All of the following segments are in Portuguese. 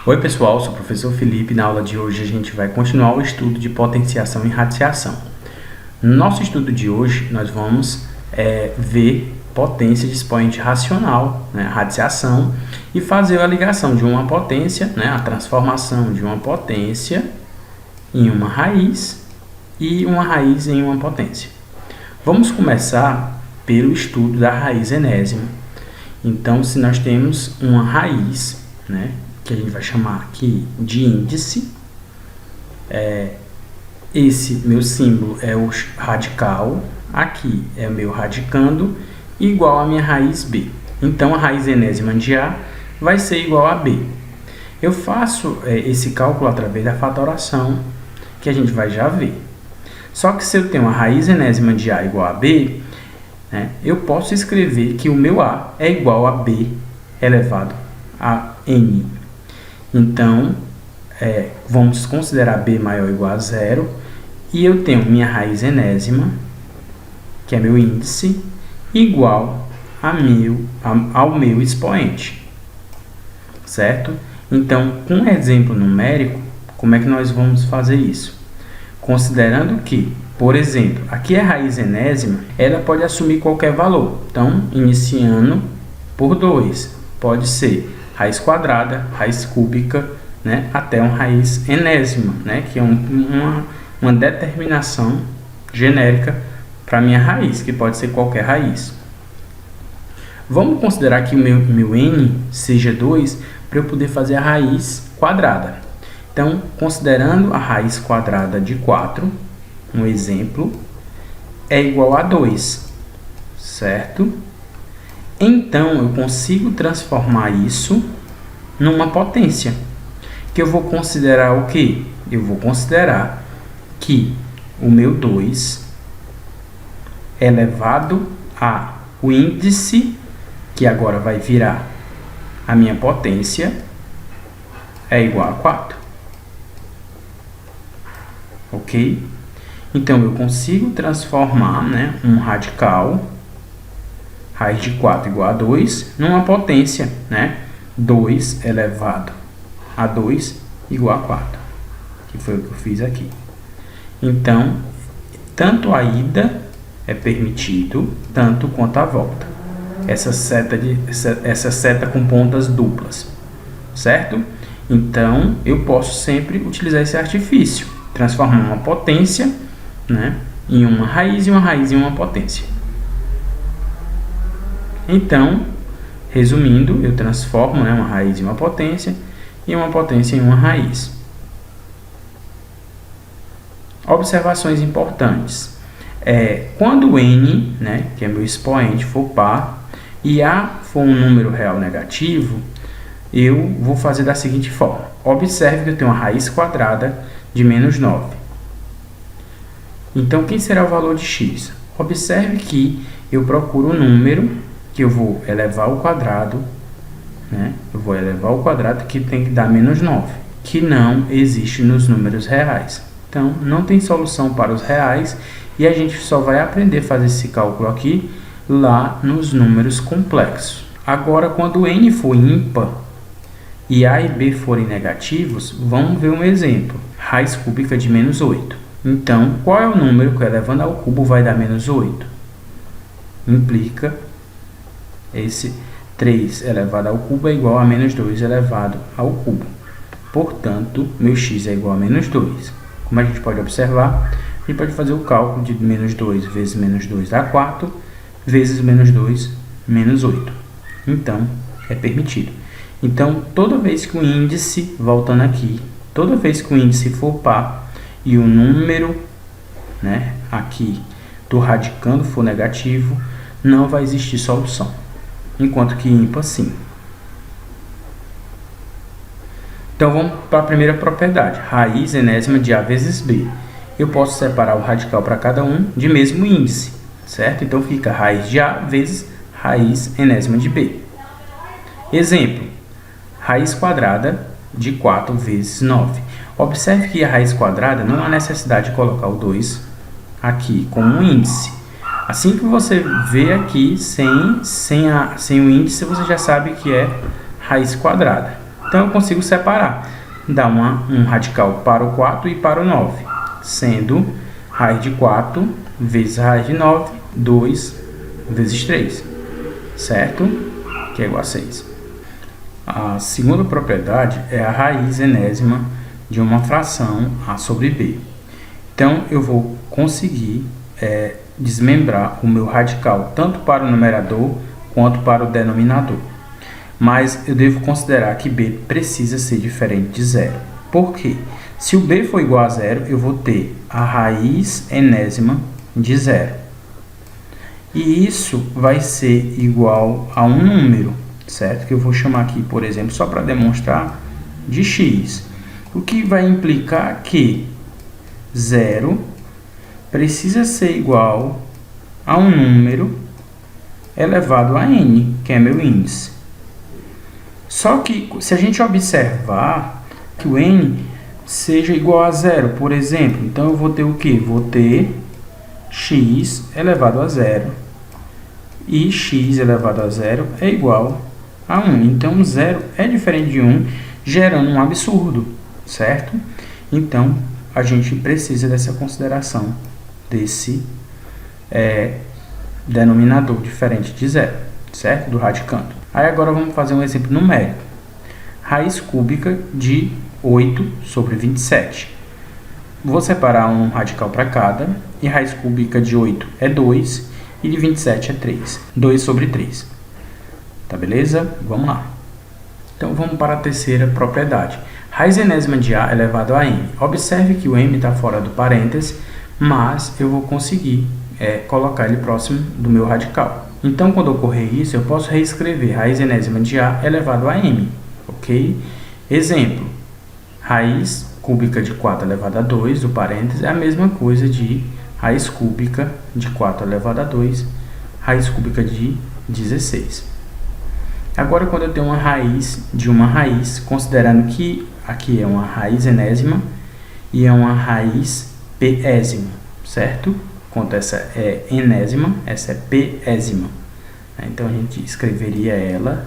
Oi pessoal, sou o professor Felipe. Na aula de hoje a gente vai continuar o estudo de potenciação e radiação. No nosso estudo de hoje nós vamos ver potência de expoente racional, radiação, e fazer a ligação de uma potência, a transformação de uma potência em uma raiz e uma raiz em uma potência. Vamos começar pelo estudo da raiz enésima. Então, se nós temos uma raiz, que a gente vai chamar aqui de índice, esse meu símbolo é o radical, aqui é o meu radicando, igual a minha raiz B. Então, a raiz enésima de A vai ser igual a B. Eu faço esse cálculo através da fatoração, que a gente vai já ver. Só que se eu tenho a raiz enésima de A igual a B, eu posso escrever que o meu A é igual a B elevado a N. Então, vamos considerar B maior ou igual a zero, e eu tenho minha raiz enésima, que é meu índice, igual ao meu expoente, certo? Então, com um exemplo numérico, como é que nós vamos fazer isso? Considerando que, por exemplo, aqui é a raiz enésima, ela pode assumir qualquer valor. Então, iniciando por 2, pode ser raiz quadrada, raiz cúbica, até uma raiz enésima, que é uma determinação genérica para a minha raiz, que pode ser qualquer raiz. Vamos considerar que o meu n seja 2 para eu poder fazer a raiz quadrada. Então, considerando a raiz quadrada de 4, um exemplo, é igual a 2, certo? Então, eu consigo transformar isso numa potência, que eu vou considerar o quê? Eu vou considerar que o meu 2 elevado a o índice, que agora vai virar a minha potência, é igual a 4. Ok? Então, eu consigo transformar um radical, raiz de 4 igual a 2, numa potência, 2 elevado a 2 igual a 4, que foi o que eu fiz aqui. Então, tanto a ida é permitido, tanto quanto a volta. Essa seta com pontas duplas, certo? Então, eu posso sempre utilizar esse artifício, transformar uma potência, em uma raiz e uma raiz em uma potência. Então, resumindo, eu transformo uma raiz em uma potência e uma potência em uma raiz. Observações importantes. Quando o n, que é meu expoente, for par e A for um número real negativo, eu vou fazer da seguinte forma. Observe que eu tenho uma raiz quadrada de menos 9. Então, quem será o valor de x? Observe que eu procuro um número que eu vou elevar ao quadrado, eu vou elevar ao quadrado, que tem que dar menos 9, que não existe nos números reais. Então, não tem solução para os reais, e a gente só vai aprender a fazer esse cálculo aqui lá nos números complexos. Agora, quando n for ímpar e a e b forem negativos, vamos ver um exemplo. Raiz cúbica de menos 8. Então, qual é o número que elevando ao cubo vai dar menos 8? Implica esse 3 elevado ao cubo é igual a menos 2 elevado ao cubo. Portanto, meu x é igual a menos 2. Como a gente pode observar, a gente pode fazer o cálculo de menos 2 vezes menos 2 dá 4, vezes menos 2, menos 8. Então, é permitido. Então, toda vez que o índice, voltando aqui, toda vez que o índice for par e o número, aqui do radicando for negativo, não vai existir solução. Enquanto que ímpar, sim. Então, vamos para a primeira propriedade. Raiz enésima de A vezes B. Eu posso separar o radical para cada um de mesmo índice, certo? Então, fica raiz de A vezes raiz enésima de B. Exemplo. Raiz quadrada de 4 vezes 9. Observe que a raiz quadrada não há necessidade de colocar o 2 aqui como um índice. Assim que você vê aqui, sem o índice, você já sabe que é raiz quadrada. Então eu consigo separar, dar um radical para o 4 e para o 9, sendo raiz de 4 vezes raiz de 9, 2 vezes 3, certo? Que é igual a 6. A segunda propriedade é a raiz enésima de uma fração A sobre B. Então, eu vou conseguir desmembrar o meu radical tanto para o numerador quanto para o denominador. Mas eu devo considerar que B precisa ser diferente de zero. Por quê? Se o B for igual a zero, eu vou ter a raiz enésima de zero. E isso vai ser igual a um número, certo? Que eu vou chamar aqui, por exemplo, só para demonstrar, de x. O que vai implicar que 0 precisa ser igual a um número elevado a n, que é meu índice. Só que, se a gente observar que o n seja igual a zero, por exemplo, então eu vou ter o quê? Vou ter x elevado a zero. E x elevado a zero é igual a 1. Então, 0 é diferente de 1, gerando um absurdo, certo? Então, a gente precisa dessa consideração, desse denominador diferente de zero, certo? Do radicando. Aí agora vamos fazer um exemplo numérico. Raiz cúbica de 8 sobre 27. Vou separar um radical para cada, e raiz cúbica de 8 é 2, e de 27 é 3. 2 sobre 3. Tá beleza? Vamos lá. Então, vamos para a terceira propriedade. Raiz enésima de A elevado a m. Observe que o m está fora do parênteses, mas eu vou conseguir colocar ele próximo do meu radical. Então, quando ocorrer isso, eu posso reescrever raiz enésima de A elevado a m. Ok? Exemplo. Raiz cúbica de 4 elevado a 2, do parênteses, é a mesma coisa de raiz cúbica de 4 elevado a 2, raiz cúbica de 16. Agora, quando eu tenho uma raiz de uma raiz, considerando que aqui é uma raiz enésima e é uma raiz pésima, certo? Enquanto essa é enésima, essa é pésima. Então, a gente escreveria ela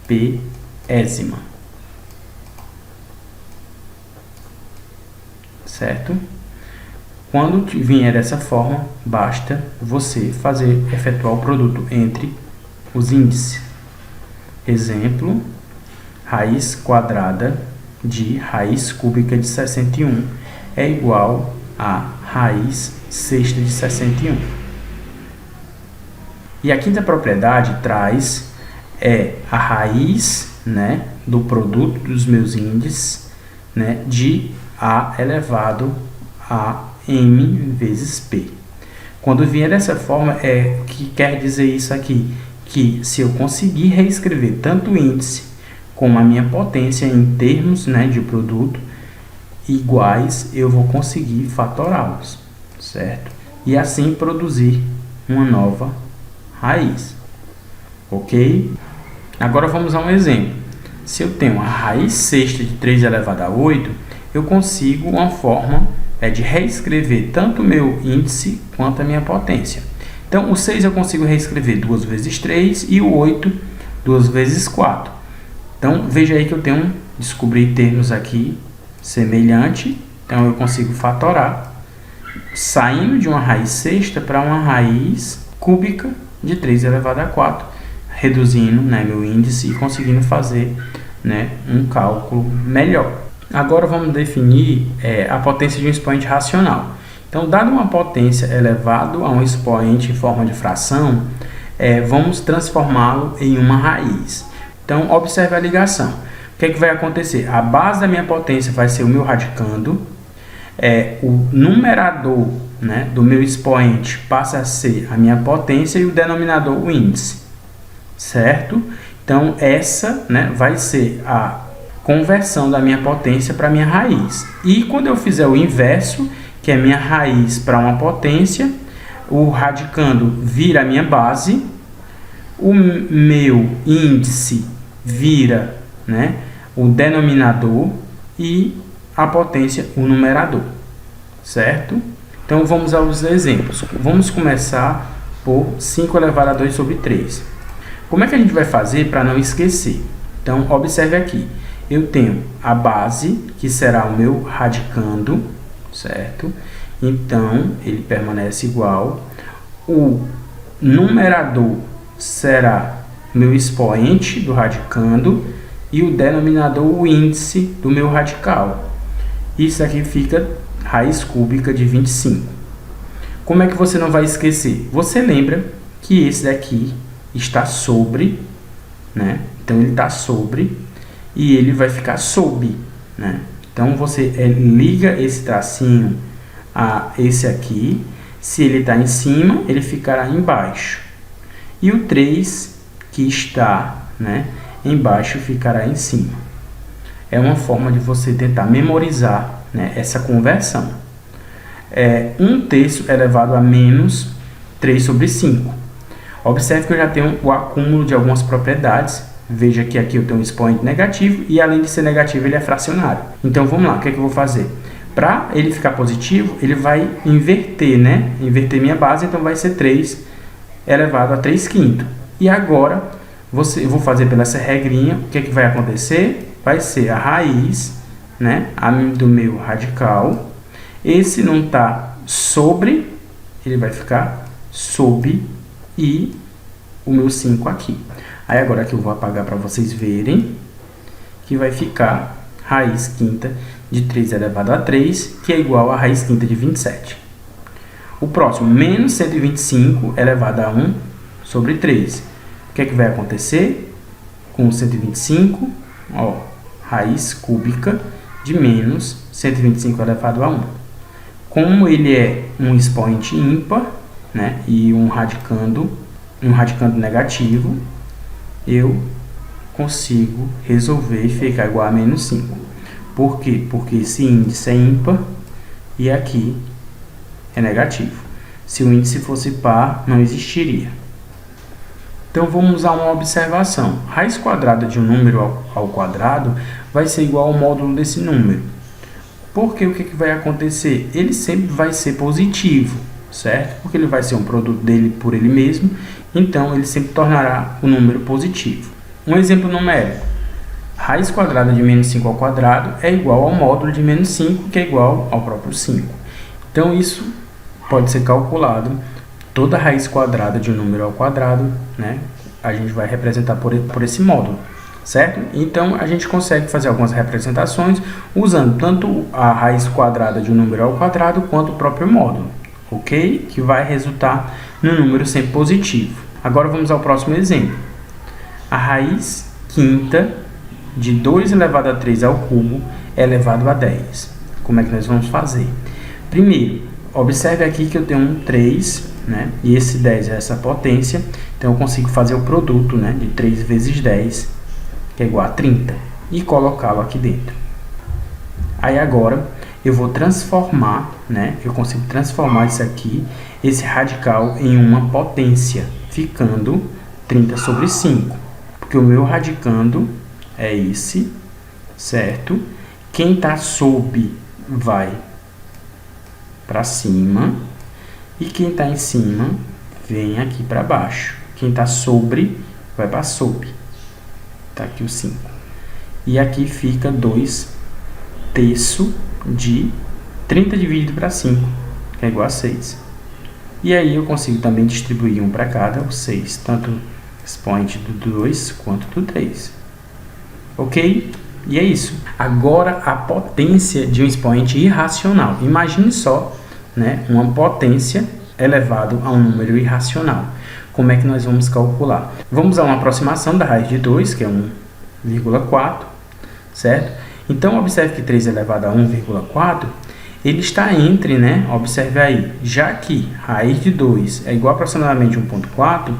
pésima. Certo? Quando vier dessa forma, basta você efetuar o produto entre os índices. Exemplo, raiz quadrada de raiz cúbica de 61 é igual a raiz sexta de 61. E a quinta propriedade traz a raiz, né, do produto dos meus índices, né, de A elevado a m vezes p. Quando vier dessa forma, o que quer dizer isso aqui? Que se eu conseguir reescrever tanto o índice como a minha potência em termos, né, de produto iguais, eu vou conseguir fatorá-los, certo? E assim produzir uma nova raiz, ok? Agora vamos a um exemplo. Se eu tenho a raiz sexta de 3 elevado a 8, eu consigo uma forma de reescrever tanto o meu índice quanto a minha potência. Então, o 6 eu consigo reescrever 2 vezes 3 e o 8 2 vezes 4. Então, veja aí que eu descobri termos aqui semelhantes. Então, eu consigo fatorar saindo de uma raiz sexta para uma raiz cúbica de 3 elevado a 4, reduzindo, né, meu índice e conseguindo fazer, né, um cálculo melhor. Agora vamos definir a potência de um expoente racional. Então, dado uma potência elevado a um expoente em forma de fração, vamos transformá-lo em uma raiz. Então, observe a ligação. O que é que vai acontecer? A base da minha potência vai ser o meu radicando, o numerador, né, do meu expoente passa a ser a minha potência e o denominador o índice, certo? Então, essa, né, vai ser a conversão da minha potência para a minha raiz. E quando eu fizer o inverso, que é minha raiz para uma potência, o radicando vira a minha base, o meu índice vira, né, o denominador e a potência o numerador, certo? Então vamos aos exemplos. Vamos começar por 5 elevado a 2 sobre 3. Como é que a gente vai fazer para não esquecer? Então, observe aqui, eu tenho a base, que será o meu radicando, certo? Então, ele permanece igual. O numerador será meu expoente do radicando e o denominador o índice do meu radical. Isso aqui fica raiz cúbica de 25. Como é que você não vai esquecer? Você lembra que esse daqui está sobre, né? Então, ele está sobre e ele vai ficar sob, né? Então, você liga esse tracinho a esse aqui. Se ele está em cima, ele ficará embaixo. E o 3, que está, né, embaixo, ficará em cima. É uma forma de você tentar memorizar, né, essa conversão. 1/3 elevado a menos 3 sobre 5. Observe que eu já tenho o acúmulo de algumas propriedades. Veja que aqui eu tenho um expoente negativo e, além de ser negativo, ele é fracionário. Então, vamos lá, o que é que eu vou fazer? Para ele ficar positivo, ele vai inverter, né? Inverter minha base, então vai ser 3 elevado a 3/5. E agora, eu vou fazer pela essa regrinha, o que é que vai acontecer? Vai ser a raiz, né, do meu radical. Esse não está sobre, ele vai ficar sob, e o meu 5 aqui. Aí agora que eu vou apagar para vocês verem, que vai ficar raiz quinta de 3 elevado a 3, que é igual a raiz quinta de 27. O próximo, menos 125 elevado a 1 sobre 3. O que é que vai acontecer com 125? Ó, raiz cúbica de menos 125 elevado a 1. Como ele é um expoente ímpar, né, e um radicando negativo, eu consigo resolver e ficar igual a menos 5. Por quê? Porque esse índice é ímpar e aqui é negativo. Se o índice fosse par, não existiria. Então, vamos usar uma observação. Raiz quadrada de um número ao quadrado vai ser igual ao módulo desse número. Porque o que vai acontecer? Ele sempre vai ser positivo, certo? Porque ele vai ser um produto dele por ele mesmo, então ele sempre tornará o número positivo. Um exemplo numérico. Raiz quadrada de menos 5 ao quadrado é igual ao módulo de menos 5, que é igual ao próprio 5. Então, isso pode ser calculado. Toda raiz quadrada de um número ao quadrado, né, a gente vai representar por esse módulo, certo? Então, a gente consegue fazer algumas representações usando tanto a raiz quadrada de um número ao quadrado quanto o próprio módulo, ok? Que vai resultar no número sempre positivo. Agora, vamos ao próximo exemplo. A raiz quinta de 2 elevado a 3 ao cubo é elevado a 10. Como é que nós vamos fazer? Primeiro, observe aqui que eu tenho um 3, né? E esse 10 é essa potência. Então, eu consigo fazer o produto, né, de 3 vezes 10, que é igual a 30, e colocá-lo aqui dentro. Aí, agora, eu vou transformar, né? Eu consigo transformar isso aqui, esse radical, em uma potência, ficando 30 sobre 5. Porque o meu radicando é esse, certo? Quem está sob vai para cima e quem está em cima vem aqui para baixo. Quem está sobre vai para sob. Está aqui o 5. E aqui fica 2/3 de 30 dividido para 5, que é igual a 6. E aí eu consigo também distribuir um para cada, o 6, tanto expoente do 2 quanto do 3. Ok? E é isso. Agora, a potência de um expoente irracional. Imagine só, né, uma potência elevado a um número irracional. Como é que nós vamos calcular? Vamos a uma aproximação da raiz de 2, que é 1,4, certo? Então, observe que 3 elevado a 1,4, ele está entre, né? Observe aí, já que raiz de 2 é igual a aproximadamente 1,4,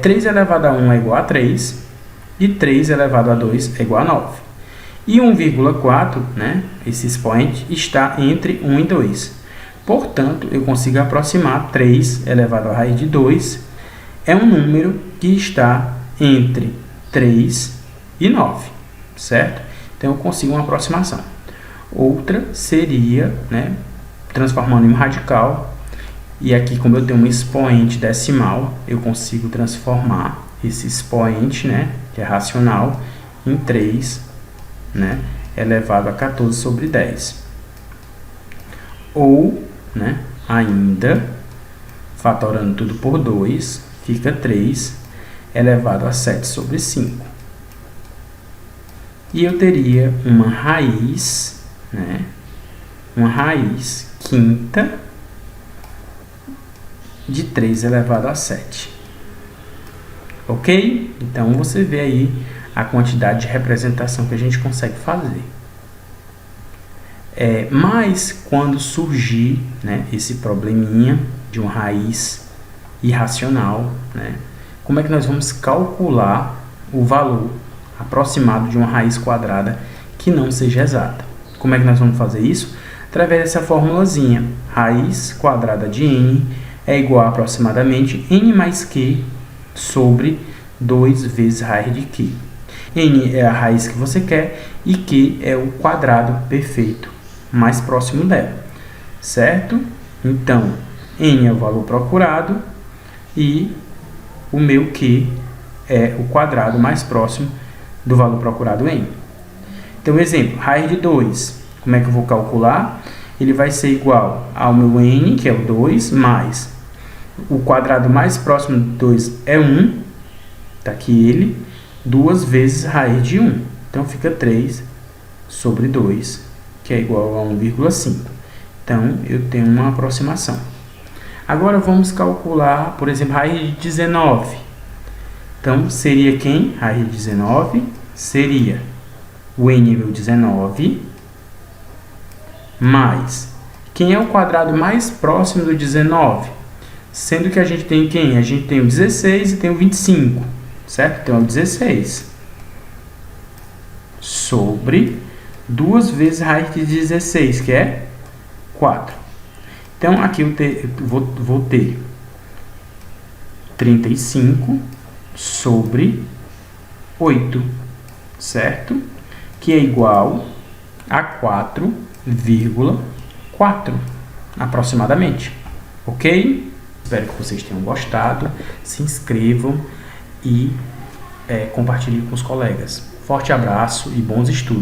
3 elevado a 1 é igual a 3, e 3 elevado a 2 é igual a 9. E 1,4, né, esse expoente, está entre 1 e 2. Portanto, eu consigo aproximar 3 elevado à raiz de 2, é um número que está entre 3 e 9, certo? Então, eu consigo uma aproximação. Outra seria, né, transformando em um radical, e aqui, como eu tenho um expoente decimal, eu consigo transformar esse expoente, né, que é racional, em 3, né, elevado a 14 sobre 10. Ou, né, ainda, fatorando tudo por 2, fica 3 elevado a 7 sobre 5. E eu teria uma raiz, né, uma raiz quinta de 3 elevado a 7. Ok? Então, você vê aí a quantidade de representação que a gente consegue fazer. Mas, quando surgir, né, esse probleminha de uma raiz irracional, né, como é que nós vamos calcular o valor aproximado de uma raiz quadrada que não seja exata? Como é que nós vamos fazer isso? Através dessa formulazinha. Raiz quadrada de n é igual a aproximadamente n mais q sobre 2 vezes raiz de q. N é a raiz que você quer e q é o quadrado perfeito mais próximo dela, certo? Então, n é o valor procurado e o meu q é o quadrado mais próximo do valor procurado n. Então, exemplo, raiz de 2. Como é que eu vou calcular? Ele vai ser igual ao meu n, que é o 2, mais o quadrado mais próximo de 2 é 1, está aqui ele, 2 vezes raiz de 1. Então, fica 3 sobre 2, que é igual a 1,5. Então, eu tenho uma aproximação. Agora, vamos calcular, por exemplo, raiz de 19. Então, seria quem? Raiz de 19 seria o n é meu 19, mais quem é o quadrado mais próximo do 19? Sendo que a gente tem quem? A gente tem o 16 e tem o 25, certo? Então, é o 16 sobre 2 vezes raiz de 16, que é 4. Então, aqui eu vou ter 35 sobre 8, certo? Que é igual a 4,4, aproximadamente. Ok? Espero que vocês tenham gostado. Se inscrevam e compartilhem com os colegas. Forte abraço e bons estudos.